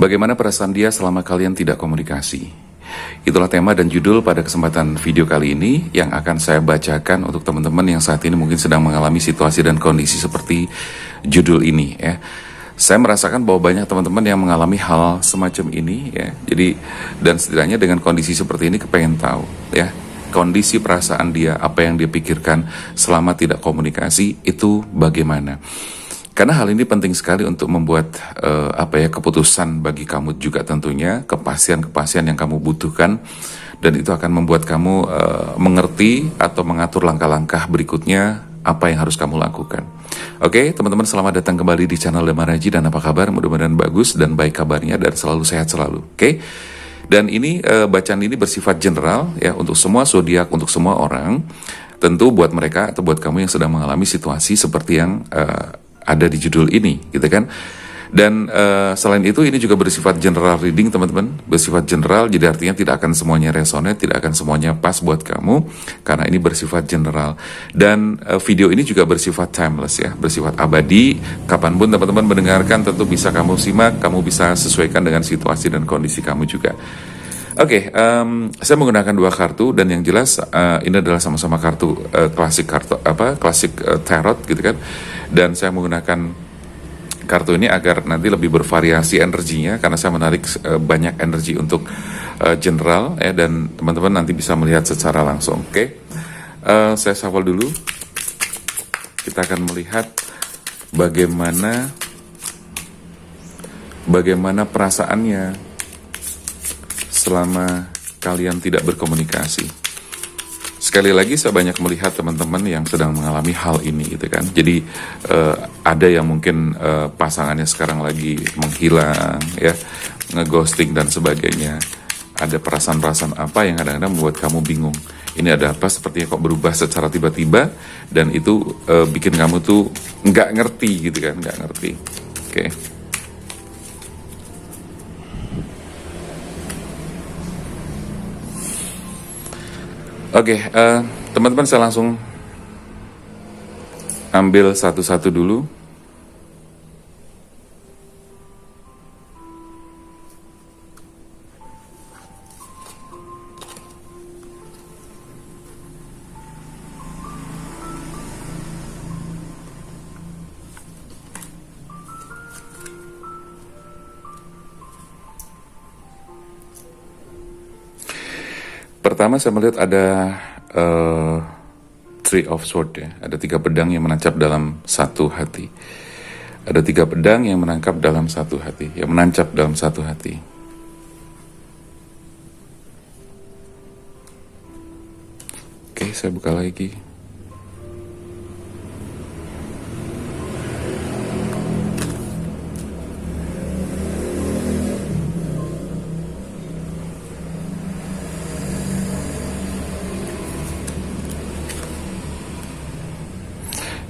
Bagaimana perasaan dia selama kalian tidak komunikasi? Itulah tema dan judul pada kesempatan video kali ini yang akan saya bacakan untuk teman-teman yang saat ini mungkin sedang mengalami situasi dan kondisi seperti judul ini ya. Saya merasakan bahwa banyak teman-teman yang mengalami hal semacam ini ya. Jadi dan setidaknya dengan kondisi seperti ini kepengen tahu ya. Kondisi perasaan dia, apa yang dia pikirkan selama tidak komunikasi itu bagaimana. Karena hal ini penting sekali untuk membuat keputusan bagi kamu juga tentunya, kepastian yang kamu butuhkan, dan itu akan membuat kamu mengerti atau mengatur langkah-langkah berikutnya apa yang harus kamu lakukan. Oke, teman-teman, selamat datang kembali di channel Damar Haji, dan apa kabar? Mudah-mudahan bagus dan baik kabarnya dan selalu sehat selalu. Oke. Dan ini bacaan ini bersifat general ya, untuk semua zodiak, untuk semua orang. Tentu buat mereka atau buat kamu yang sedang mengalami situasi seperti yang ada di judul ini, gitu kan. Dan selain itu ini juga bersifat general reading, teman-teman. Bersifat general, jadi artinya tidak akan semuanya resonate, tidak akan semuanya pas buat kamu, karena ini bersifat general. Dan video ini juga bersifat timeless ya, bersifat abadi. Kapanpun teman-teman mendengarkan, tentu bisa kamu simak, kamu bisa sesuaikan dengan situasi dan kondisi kamu juga. Oke, saya menggunakan dua kartu, dan yang jelas ini adalah sama-sama kartu klasik tarot, gitu kan. Dan saya menggunakan kartu ini agar nanti lebih bervariasi energinya, karena saya menarik banyak energi untuk general ya, dan teman-teman nanti bisa melihat secara langsung. Oke, saya shuffle dulu. Kita akan melihat bagaimana perasaannya selama kalian tidak berkomunikasi. Sekali lagi, saya banyak melihat teman-teman yang sedang mengalami hal ini, gitu kan. Jadi ada yang mungkin pasangannya sekarang lagi menghilang, ya, ngeghosting dan sebagainya. Ada perasaan-perasaan apa yang kadang-kadang membuat kamu bingung. Ini ada apa? Sepertinya kok berubah secara tiba-tiba, dan itu bikin kamu tuh nggak ngerti, gitu kan, nggak ngerti. Oke. Oke, teman-teman, saya langsung ambil satu-satu dulu. Pertama saya melihat ada Three of Swords ya, ada 3 pedang yang menancap dalam satu hati. Ada 3 pedang yang menancap dalam satu hati, Oke, saya buka lagi.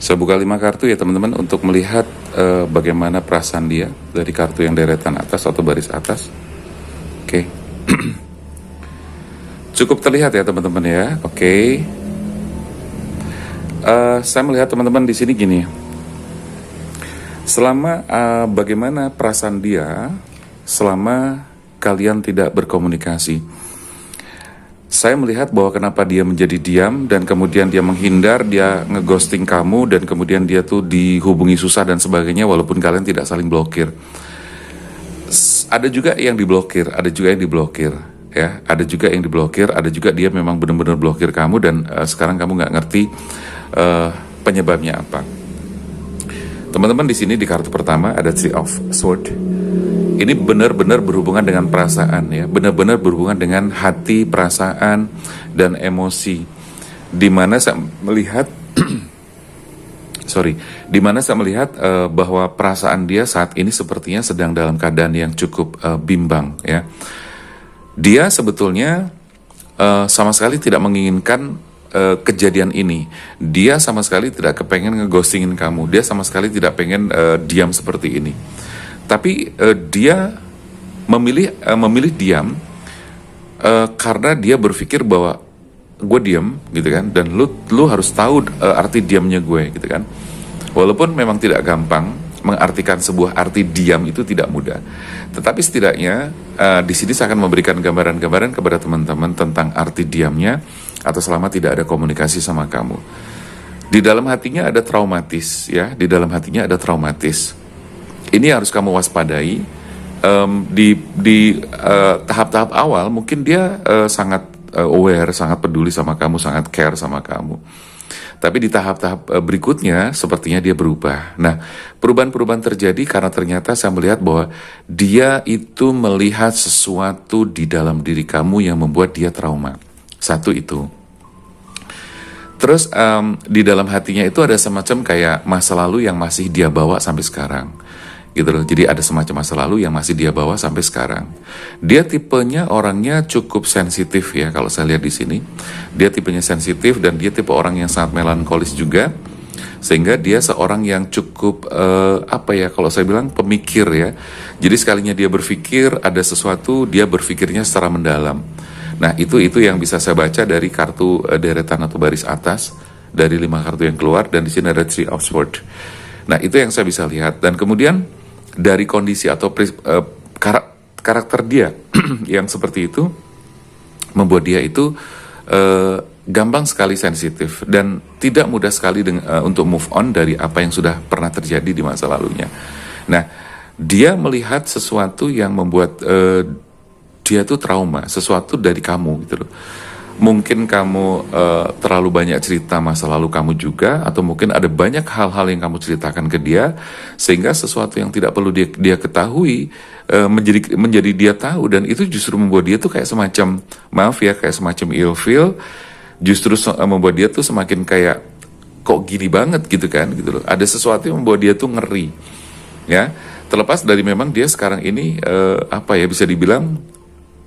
Saya buka 5 kartu ya teman-teman, untuk melihat bagaimana perasaan dia dari kartu yang deretan atas atau baris atas. Oke. Cukup terlihat ya teman-teman ya. Oke. Saya melihat teman-teman di sini gini. Selama bagaimana perasaan dia selama kalian tidak berkomunikasi. Saya melihat bahwa kenapa dia menjadi diam, dan kemudian dia menghindar, dia ngeghosting kamu, dan kemudian dia tuh dihubungi susah dan sebagainya, walaupun kalian tidak saling blokir. Ada juga yang diblokir, ada juga yang diblokir, ada juga dia memang benar-benar blokir kamu, dan sekarang kamu nggak ngerti penyebabnya apa. Teman-teman, di sini di kartu pertama ada Three of Swords. Ini benar-benar berhubungan dengan perasaan ya, benar-benar berhubungan dengan hati, perasaan, dan emosi. Dimana saya melihat, bahwa perasaan dia saat ini sepertinya sedang dalam keadaan yang cukup bimbang ya. Dia sebetulnya sama sekali tidak menginginkan kejadian ini. Dia sama sekali tidak kepengen ngeghostingin kamu. Dia sama sekali tidak pengen diam seperti ini. Tapi dia memilih diam karena dia berpikir bahwa gue diam, gitu kan, dan lu harus tahu arti diamnya gue, gitu kan. Walaupun memang tidak gampang, mengartikan sebuah arti diam itu tidak mudah. Tetapi setidaknya di sini saya akan memberikan gambaran-gambaran kepada teman-teman tentang arti diamnya atau selama tidak ada komunikasi sama kamu. Di dalam hatinya ada traumatis, ya. Di dalam hatinya ada traumatis. Ini harus kamu waspadai. Di tahap-tahap awal mungkin dia sangat aware, sangat peduli sama kamu, sangat care sama kamu. Tapi di tahap-tahap berikutnya sepertinya dia berubah. Nah, perubahan-perubahan terjadi karena ternyata saya melihat bahwa dia itu melihat sesuatu di dalam diri kamu yang membuat dia trauma. Satu itu. Terus di dalam hatinya itu ada semacam kayak masa lalu yang masih dia bawa sampai sekarang. Gitu loh. Jadi ada semacam masa lalu yang masih dia bawa sampai sekarang. Dia tipenya orangnya cukup sensitif ya kalau saya lihat di sini. Dia tipenya sensitif dan dia tipe orang yang sangat melankolis juga. Sehingga dia seorang yang cukup kalau saya bilang pemikir ya. Jadi sekalinya dia berpikir ada sesuatu, dia berpikirnya secara mendalam. Nah, itu yang bisa saya baca dari kartu deretan atau baris atas dari 5 kartu yang keluar, dan di sini ada Three of Swords. Nah, itu yang saya bisa lihat. Dan kemudian dari kondisi atau karakter dia yang seperti itu membuat dia itu gampang sekali sensitif dan tidak mudah sekali untuk move on dari apa yang sudah pernah terjadi di masa lalunya. Nah, dia melihat sesuatu yang membuat dia tuh trauma, sesuatu dari kamu gitu loh. Mungkin kamu terlalu banyak cerita masa lalu kamu juga, atau mungkin ada banyak hal-hal yang kamu ceritakan ke dia sehingga sesuatu yang tidak perlu dia ketahui menjadi dia tahu, dan itu justru membuat dia tuh kayak semacam kayak semacam ilfeel, justru membuat dia tuh semakin kayak kok gini banget gitu kan gitu loh. Ada sesuatu yang membuat dia tuh ngeri ya, terlepas dari memang dia sekarang ini bisa dibilang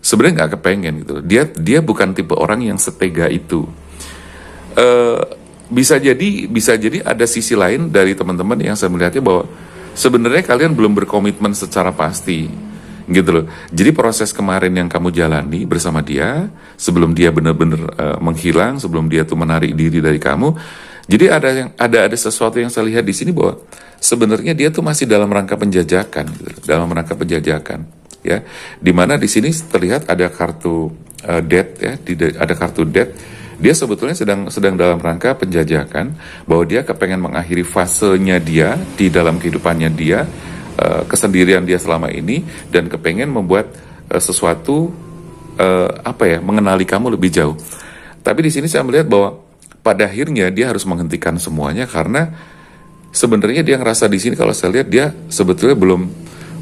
sebenarnya nggak kepengen gitu. Dia bukan tipe orang yang setega itu. Bisa jadi ada sisi lain dari teman-teman yang saya melihatnya bahwa sebenarnya kalian belum berkomitmen secara pasti, gitu loh. Jadi proses kemarin yang kamu jalani bersama dia, sebelum dia benar-benar menghilang, sebelum dia tuh menarik diri dari kamu. Jadi ada sesuatu yang saya lihat di sini bahwa sebenarnya dia tuh masih dalam rangka penjajakan, gitu, dalam rangka penjajakan. Ya, dimana di sini terlihat ada kartu death ya, ada kartu death. Dia sebetulnya sedang dalam rangka penjajakan bahwa dia kepengen mengakhiri fasenya dia di dalam kehidupannya dia, kesendirian dia selama ini, dan kepengen membuat sesuatu mengenali kamu lebih jauh. Tapi di sini saya melihat bahwa pada akhirnya dia harus menghentikan semuanya karena sebenarnya dia ngerasa di sini kalau saya lihat dia sebetulnya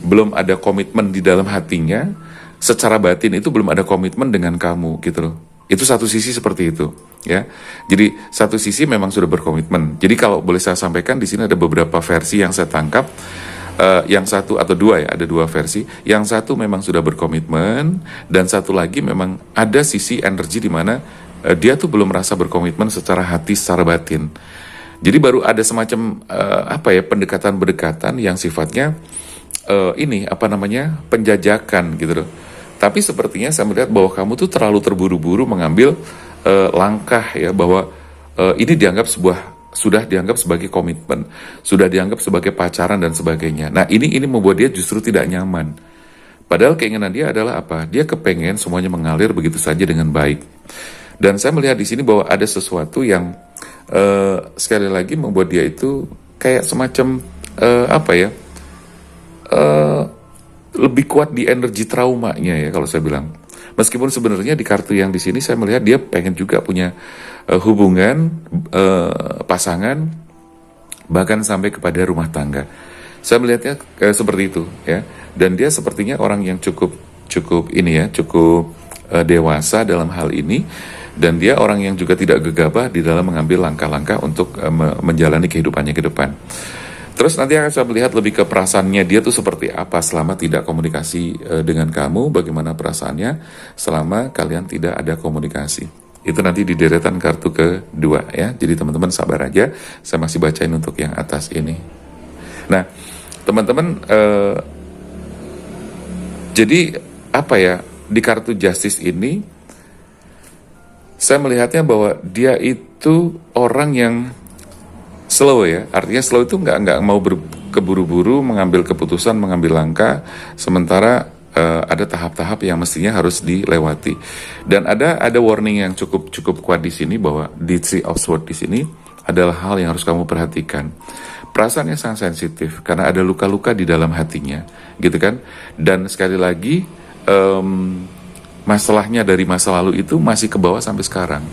belum ada komitmen di dalam hatinya, secara batin itu belum ada komitmen dengan kamu gitu loh. Itu satu sisi seperti itu ya. Jadi satu sisi memang sudah berkomitmen. Jadi kalau boleh saya sampaikan di sini ada beberapa versi yang saya tangkap. Yang satu atau dua ya, ada dua versi. Yang satu memang sudah berkomitmen, dan satu lagi memang ada sisi energi di mana dia tuh belum merasa berkomitmen secara hati, secara batin. Jadi baru ada semacam pendekatan-pendekatan yang sifatnya penjajakan gitu loh. Tapi sepertinya saya melihat bahwa kamu tuh terlalu terburu-buru mengambil langkah ya, bahwa ini sudah dianggap sebagai komitmen, sudah dianggap sebagai pacaran dan sebagainya. Nah ini membuat dia justru tidak nyaman. Padahal keinginan dia adalah apa? Dia kepengen semuanya mengalir begitu saja dengan baik. Dan saya melihat di sini bahwa ada sesuatu yang sekali lagi membuat dia itu kayak semacam lebih kuat di energi traumanya ya kalau saya bilang. Meskipun sebenarnya di kartu yang di sini saya melihat dia pengen juga punya hubungan pasangan, bahkan sampai kepada rumah tangga. Saya melihatnya seperti itu ya. Dan dia sepertinya orang yang cukup dewasa dalam hal ini, dan dia orang yang juga tidak gegabah di dalam mengambil langkah-langkah untuk menjalani kehidupannya ke depan. Terus nanti akan saya melihat lebih ke perasaannya dia tuh seperti apa selama tidak komunikasi dengan kamu, bagaimana perasaannya selama kalian tidak ada komunikasi. Itu nanti di deretan kartu kedua ya. Jadi teman-teman sabar aja, saya masih bacain untuk yang atas ini. Nah, teman-teman, jadi di kartu Justice ini saya melihatnya bahwa dia itu orang yang slow ya, artinya slow itu nggak mau keburu-buru mengambil keputusan, mengambil langkah, sementara ada tahap-tahap yang mestinya harus dilewati. Dan ada warning yang cukup kuat di sini bahwa di Three of Swords di sini adalah hal yang harus kamu perhatikan. Perasaannya sangat sensitif karena ada luka-luka di dalam hatinya, gitu kan? Dan sekali lagi masalahnya dari masa lalu itu masih ke bawah sampai sekarang,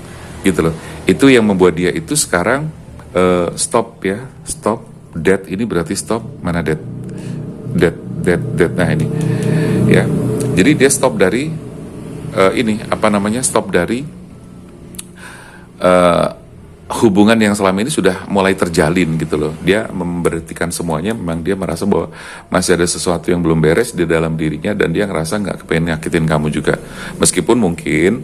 gitu loh. Itu yang membuat dia itu sekarang stop ya, stop. Dead ini berarti stop, mana dead? Dead. Nah ini, ya. Jadi dia stop dari stop dari hubungan yang selama ini sudah mulai terjalin gitu loh. Dia memberhentikan semuanya, memang dia merasa bahwa masih ada sesuatu yang belum beres di dalam dirinya dan dia ngerasa nggak kepengen nyakitin kamu juga. Meskipun mungkin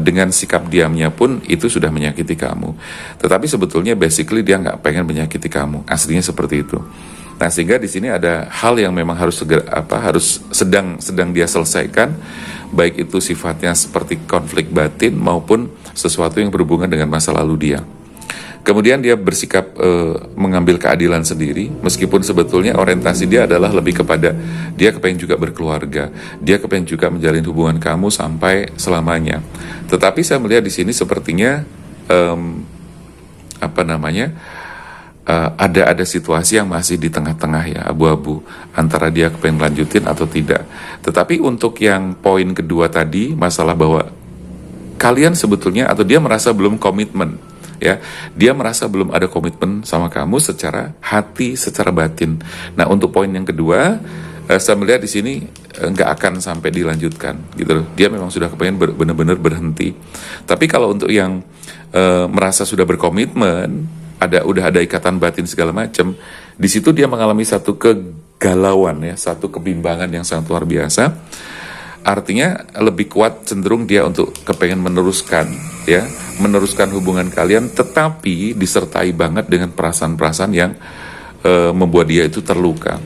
dengan sikap diamnya pun itu sudah menyakiti kamu. Tetapi sebetulnya basically dia nggak pengen menyakiti kamu. Aslinya seperti itu. Nah, sehingga di sini ada hal yang memang harus sedang dia selesaikan, baik itu sifatnya seperti konflik batin maupun sesuatu yang berhubungan dengan masa lalu dia. Kemudian dia bersikap mengambil keadilan sendiri, meskipun sebetulnya orientasi dia adalah lebih kepada dia kepengen juga berkeluarga, dia kepengen juga menjalin hubungan kamu sampai selamanya. Tetapi saya melihat di sini sepertinya ada situasi yang masih di tengah-tengah ya, abu-abu antara dia kepengen lanjutin atau tidak. Tetapi untuk yang poin kedua tadi, masalah bahwa kalian sebetulnya atau dia merasa belum komitmen. Ya, dia merasa belum ada komitmen sama kamu secara hati, secara batin. Nah, untuk poin yang kedua, saya melihat di sini nggak akan sampai dilanjutkan, gitu loh. Dia memang sudah kepengen benar-benar berhenti. Tapi kalau untuk yang merasa sudah berkomitmen, udah ada ikatan batin segala macam, di situ dia mengalami satu kegalauan ya, satu kebimbangan yang sangat luar biasa. Artinya lebih kuat cenderung dia untuk kepengen meneruskan hubungan kalian, tetapi disertai banget dengan perasaan-perasaan yang membuat dia itu terluka.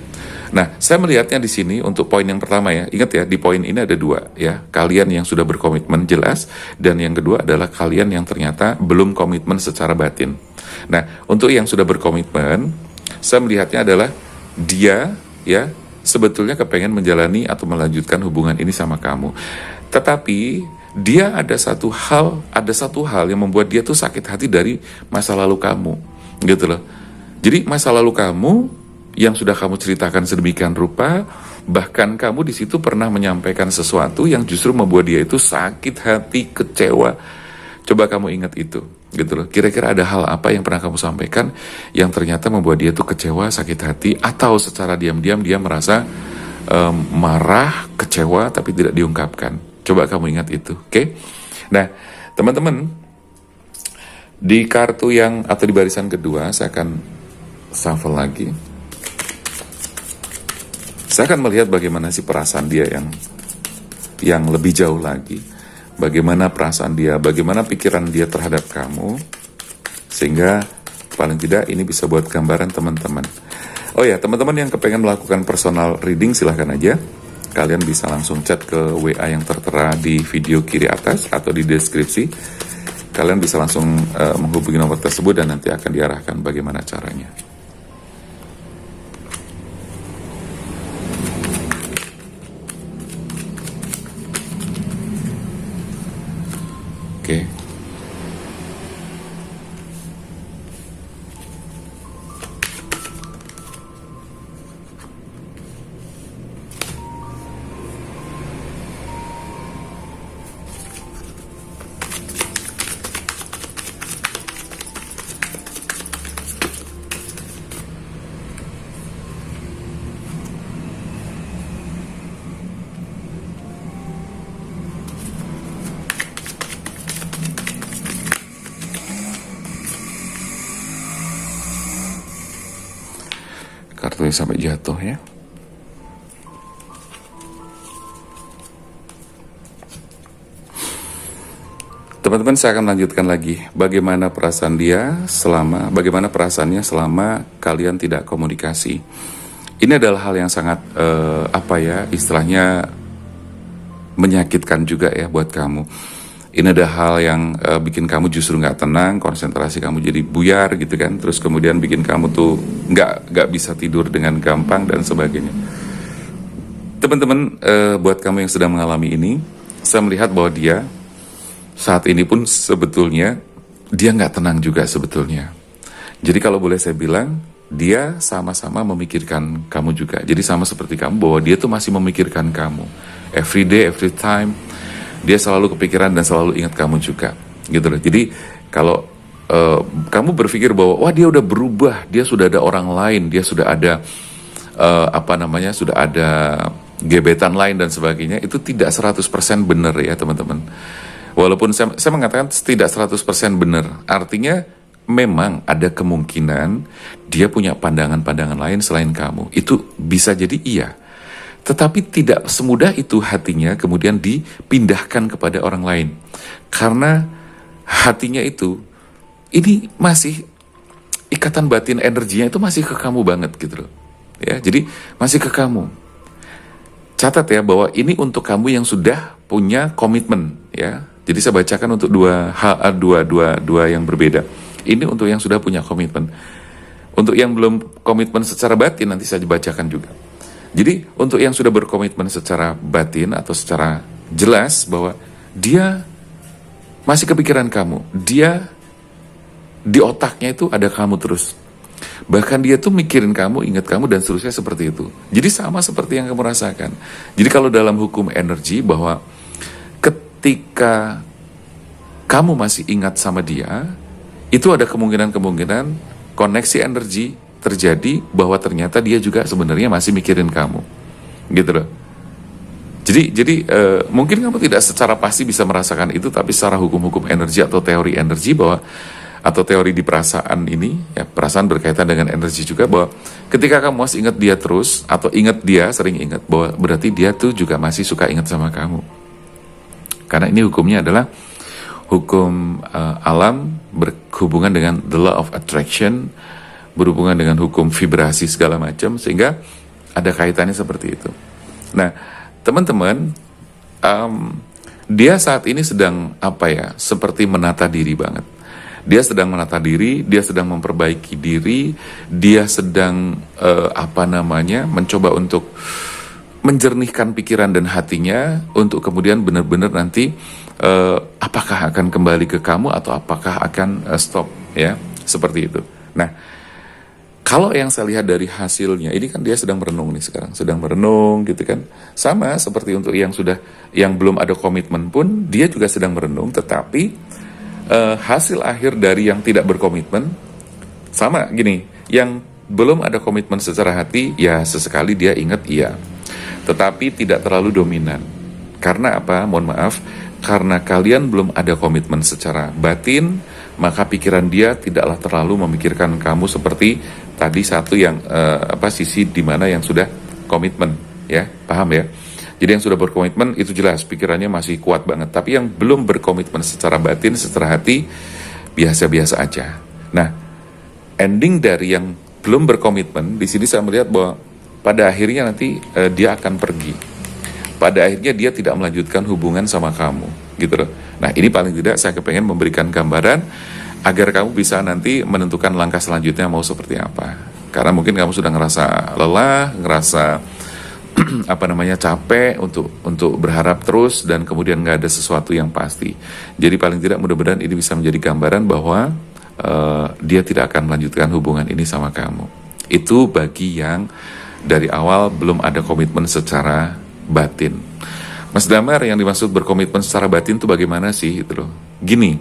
Nah, saya melihatnya di sini untuk poin yang pertama ya, ingat ya, di poin ini ada dua ya, kalian yang sudah berkomitmen jelas, dan yang kedua adalah kalian yang ternyata belum komitmen secara batin. Nah, untuk yang sudah berkomitmen, saya melihatnya adalah dia ya sebetulnya kepengen menjalani atau melanjutkan hubungan ini sama kamu. Tetapi dia ada satu hal yang membuat dia tuh sakit hati dari masa lalu kamu, gitu loh. Jadi masa lalu kamu yang sudah kamu ceritakan sedemikian rupa, bahkan kamu di situ pernah menyampaikan sesuatu yang justru membuat dia itu sakit hati, kecewa. Coba kamu ingat itu, gitu loh. Kira-kira ada hal apa yang pernah kamu sampaikan yang ternyata membuat dia tuh kecewa, sakit hati, atau secara diam-diam dia merasa marah, kecewa, tapi tidak diungkapkan. Coba kamu ingat itu, oke? Nah, teman-teman, di kartu yang atau di barisan kedua, saya akan shuffle lagi. Saya akan melihat bagaimana sih perasaan dia yang lebih jauh lagi. Bagaimana perasaan dia, bagaimana pikiran dia terhadap kamu, sehingga paling tidak ini bisa buat gambaran teman-teman. Oh ya, teman-teman yang kepengen melakukan personal reading silahkan aja. Kalian bisa langsung chat ke WA yang tertera di video kiri atas atau di deskripsi. Kalian bisa langsung menghubungi nomor tersebut dan nanti akan diarahkan bagaimana caranya. Oke. Kartunya sampai jatuh ya. Teman-teman, saya akan lanjutkan lagi bagaimana perasaannya selama kalian tidak komunikasi. Ini adalah hal yang sangat istilahnya menyakitkan juga ya buat kamu. ini ada hal yang bikin kamu justru nggak tenang, konsentrasi kamu jadi buyar gitu kan, terus kemudian bikin kamu tuh nggak bisa tidur dengan gampang dan sebagainya. Teman-teman, buat kamu yang sedang mengalami ini, saya melihat bahwa dia saat ini pun sebetulnya dia nggak tenang juga sebetulnya. Jadi kalau boleh saya bilang, dia sama-sama memikirkan kamu juga. Jadi sama seperti kamu, bahwa dia tuh masih memikirkan kamu. Every day, every time, dia selalu kepikiran dan selalu ingat kamu juga. Gitu loh. Jadi kalau kamu berpikir bahwa wah dia udah berubah, dia sudah ada orang lain, dia sudah ada sudah ada gebetan lain dan sebagainya, itu tidak 100% benar ya teman-teman. Walaupun saya mengatakan tidak 100% benar, artinya memang ada kemungkinan dia punya pandangan-pandangan lain selain kamu. Itu bisa jadi iya. Tetapi tidak semudah itu hatinya kemudian dipindahkan kepada orang lain. Karena hatinya itu, ini masih ikatan batin energinya itu masih ke kamu banget gitu loh. Ya, jadi masih ke kamu. Catat ya bahwa ini untuk kamu yang sudah punya komitmen ya. Jadi saya bacakan untuk dua yang berbeda. Ini untuk yang sudah punya komitmen. Untuk yang belum komitmen secara batin nanti saya bacakan juga. Jadi untuk yang sudah berkomitmen secara batin atau secara jelas bahwa dia masih kepikiran kamu. Dia di otaknya itu ada kamu terus. Bahkan dia tuh mikirin kamu, ingat kamu dan seterusnya seperti itu. Jadi sama seperti yang kamu rasakan. Jadi kalau dalam hukum energi bahwa ketika kamu masih ingat sama dia, itu ada kemungkinan koneksi energi terjadi bahwa ternyata dia juga sebenarnya masih mikirin kamu, gitu loh. Jadi mungkin kamu tidak secara pasti bisa merasakan itu, tapi secara hukum-hukum energi atau teori energi bahwa atau teori di perasaan ini, ya perasaan berkaitan dengan energi juga, bahwa ketika kamu masih ingat dia terus atau ingat dia, sering ingat, bahwa berarti dia tuh juga masih suka ingat sama kamu. Karena ini hukumnya adalah hukum alam berhubungan dengan the law of attraction, berhubungan dengan hukum vibrasi segala macam, sehingga ada kaitannya seperti itu. Nah, teman-teman, dia saat ini sedang seperti menata diri banget. Dia sedang menata diri, dia sedang memperbaiki diri, dia sedang mencoba untuk menjernihkan pikiran dan hatinya untuk kemudian benar-benar nanti apakah akan kembali ke kamu atau apakah akan stop ya, seperti itu. Nah, kalau yang saya lihat dari hasilnya, ini kan dia sedang merenung nih sekarang, sedang merenung gitu kan. Sama seperti untuk yang belum ada komitmen pun, dia juga sedang merenung, tetapi hasil akhir dari yang tidak berkomitmen sama gini, yang belum ada komitmen secara hati, ya sesekali dia ingat iya, tetapi tidak terlalu dominan. Karena apa? Mohon maaf, karena kalian belum ada komitmen secara batin, maka pikiran dia tidaklah terlalu memikirkan kamu seperti tadi satu yang sisi di mana yang sudah komitmen, ya paham ya? Jadi yang sudah berkomitmen itu jelas pikirannya masih kuat banget, tapi yang belum berkomitmen secara batin, secara hati biasa-biasa aja. Nah, ending dari yang belum berkomitmen di sini saya melihat bahwa pada akhirnya nanti dia akan pergi. Pada akhirnya dia tidak melanjutkan hubungan sama kamu, gitu loh. Nah, ini paling tidak saya kepengen memberikan gambaran agar kamu bisa nanti menentukan langkah selanjutnya mau seperti apa. Karena mungkin kamu sudah ngerasa lelah, ngerasa capek untuk berharap terus dan kemudian nggak ada sesuatu yang pasti. Jadi paling tidak mudah-mudahan ini bisa menjadi gambaran bahwa dia tidak akan melanjutkan hubungan ini sama kamu. Itu bagi yang dari awal belum ada komitmen secara batin. Mas Damar, yang dimaksud berkomitmen secara batin itu bagaimana sih itu loh? Gini,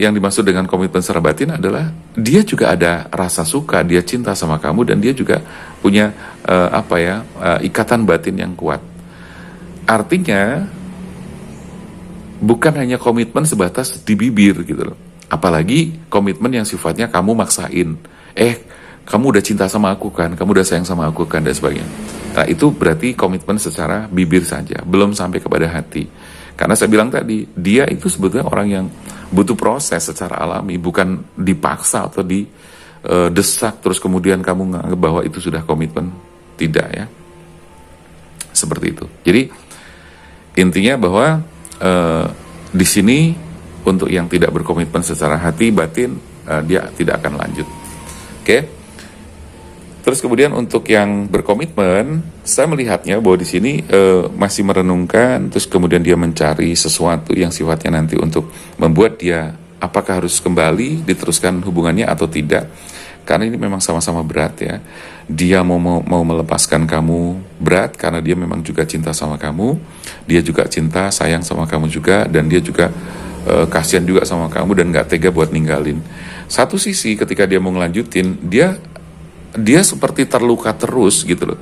yang dimaksud dengan komitmen secara batin adalah dia juga ada rasa suka, dia cinta sama kamu dan dia juga punya ikatan batin yang kuat. Artinya bukan hanya komitmen sebatas di bibir gitu loh. Apalagi komitmen yang sifatnya kamu maksain. Kamu udah cinta sama aku kan, kamu udah sayang sama aku kan dan sebagainya. Nah, itu berarti komitmen secara bibir saja, belum sampai kepada hati. Karena saya bilang tadi, dia itu sebetulnya orang yang butuh proses secara alami, bukan dipaksa atau didesak terus kemudian kamu menganggap bahwa itu sudah komitmen. Tidak ya. Seperti itu. Jadi intinya bahwa di sini untuk yang tidak berkomitmen secara hati batin, dia tidak akan lanjut. Oke. Terus kemudian untuk yang berkomitmen, saya melihatnya bahwa di sini masih merenungkan, terus kemudian dia mencari sesuatu yang sifatnya nanti untuk membuat dia apakah harus kembali diteruskan hubungannya atau tidak. Karena ini memang sama-sama berat ya. Dia mau melepaskan kamu berat karena dia memang juga cinta sama kamu. Dia juga cinta, sayang sama kamu juga, dan dia juga kasihan juga sama kamu dan gak tega buat ninggalin. Satu sisi ketika dia mau ngelanjutin, dia seperti terluka terus gitu loh.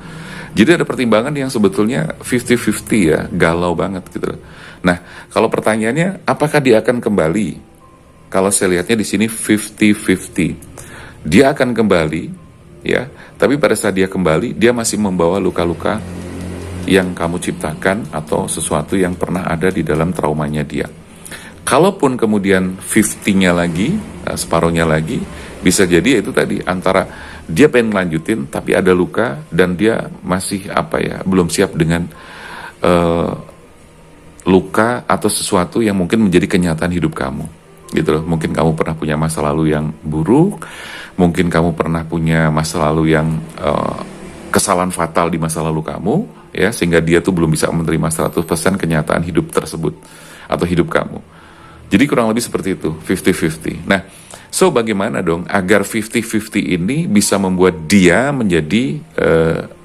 Jadi ada pertimbangan yang sebetulnya 50-50 ya, galau banget gitu loh. Nah, kalau pertanyaannya apakah dia akan kembali? Kalau saya lihatnya di sini 50-50. Dia akan kembali ya, tapi pada saat dia kembali dia masih membawa luka-luka yang kamu ciptakan atau sesuatu yang pernah ada di dalam traumanya dia. Kalaupun kemudian 50-nya lagi, separuhnya lagi, bisa jadi itu tadi antara dia pengen lanjutin tapi ada luka dan dia masih belum siap dengan luka atau sesuatu yang mungkin menjadi kenyataan hidup kamu gitu loh. Mungkin kamu pernah punya masa lalu yang buruk, mungkin kamu pernah punya masa lalu yang kesalahan fatal di masa lalu kamu ya, sehingga dia tuh belum bisa menerima 100% kenyataan hidup tersebut atau hidup kamu. Jadi kurang lebih seperti itu, 50-50. Nah, so bagaimana dong agar 50-50 ini bisa membuat dia menjadi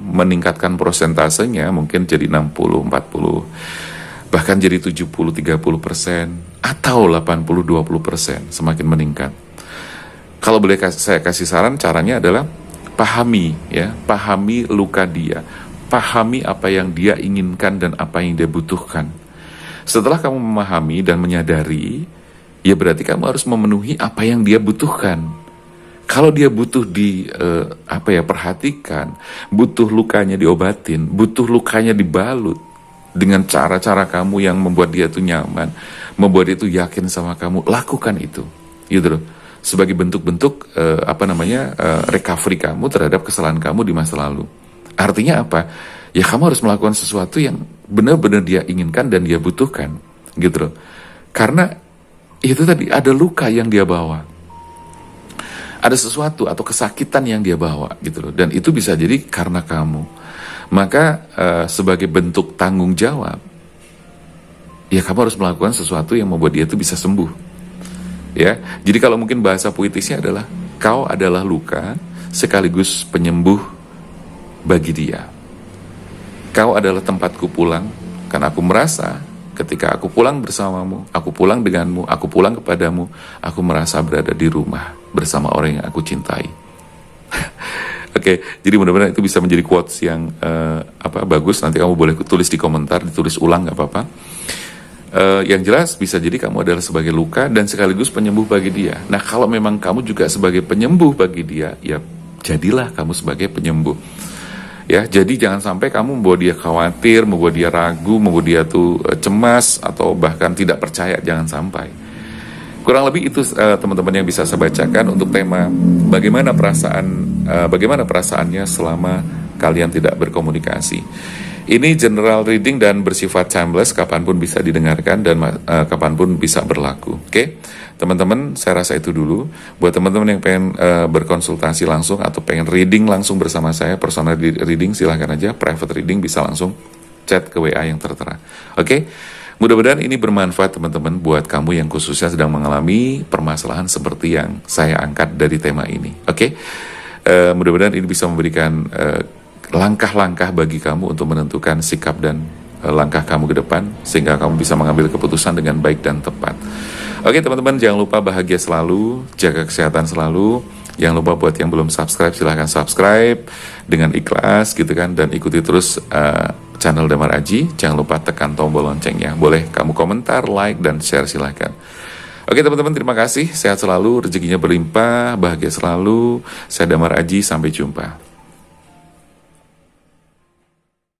meningkatkan prosentasenya mungkin jadi 60-40, bahkan jadi 70-30% atau 80-20%, semakin meningkat. Kalau boleh saya kasih saran, caranya adalah pahami luka dia, pahami apa yang dia inginkan dan apa yang dia butuhkan. Setelah kamu memahami dan menyadari, ya berarti kamu harus memenuhi apa yang dia butuhkan. Kalau dia butuh perhatikan, butuh lukanya diobatin, butuh lukanya dibalut dengan cara-cara kamu yang membuat dia tuh nyaman, membuat dia tuh yakin sama kamu, lakukan itu, gitu loh. Sebagai bentuk-bentuk recovery kamu terhadap kesalahan kamu di masa lalu. Artinya apa? Ya kamu harus melakukan sesuatu yang benar-benar dia inginkan dan dia butuhkan, gitu loh. Karena itu tadi ada luka yang dia bawa, ada sesuatu atau kesakitan yang dia bawa, gitu loh. Dan itu bisa jadi karena kamu. Maka sebagai bentuk tanggung jawab, ya kamu harus melakukan sesuatu yang membuat dia itu bisa sembuh. Ya, jadi kalau mungkin bahasa puitisnya adalah kau adalah luka sekaligus penyembuh bagi dia. Kau adalah tempatku pulang karena aku merasa ketika aku pulang bersamamu, aku pulang denganmu, aku pulang kepadamu, aku merasa berada di rumah bersama orang yang aku cintai. Oke, jadi mudah-mudahan itu bisa menjadi quotes yang bagus. Nanti kamu boleh tulis di komentar, ditulis ulang nggak apa-apa. Yang jelas bisa jadi kamu adalah sebagai luka dan sekaligus penyembuh bagi dia. Nah, kalau memang kamu juga sebagai penyembuh bagi dia, ya jadilah kamu sebagai penyembuh. Ya, jadi jangan sampai kamu membuat dia khawatir, membuat dia ragu, membuat dia tuh cemas atau bahkan tidak percaya. Jangan sampai. Kurang lebih itu teman-teman yang bisa saya bacakan untuk tema bagaimana perasaannya selama kalian tidak berkomunikasi. Ini general reading dan bersifat timeless, kapanpun bisa didengarkan dan kapanpun bisa berlaku. Oke, teman-teman, saya rasa itu dulu. Buat teman-teman yang pengen berkonsultasi langsung atau pengen reading langsung bersama saya, personal reading, silahkan aja. Private reading bisa langsung chat ke WA yang tertera. Oke, mudah-mudahan ini bermanfaat teman-teman buat kamu yang khususnya sedang mengalami permasalahan seperti yang saya angkat dari tema ini. Oke, mudah-mudahan ini bisa memberikan langkah-langkah bagi kamu untuk menentukan sikap dan langkah kamu ke depan sehingga kamu bisa mengambil keputusan dengan baik dan tepat. Oke teman-teman, jangan lupa bahagia selalu, jaga kesehatan selalu. Jangan lupa buat yang belum subscribe, silahkan subscribe dengan ikhlas gitu kan, dan ikuti terus channel Damar Aji. Jangan lupa tekan tombol loncengnya. Boleh kamu komentar, like, dan share silahkan. Oke teman-teman, terima kasih. Sehat selalu, rezekinya berlimpah, bahagia selalu. Saya Damar Aji, sampai jumpa.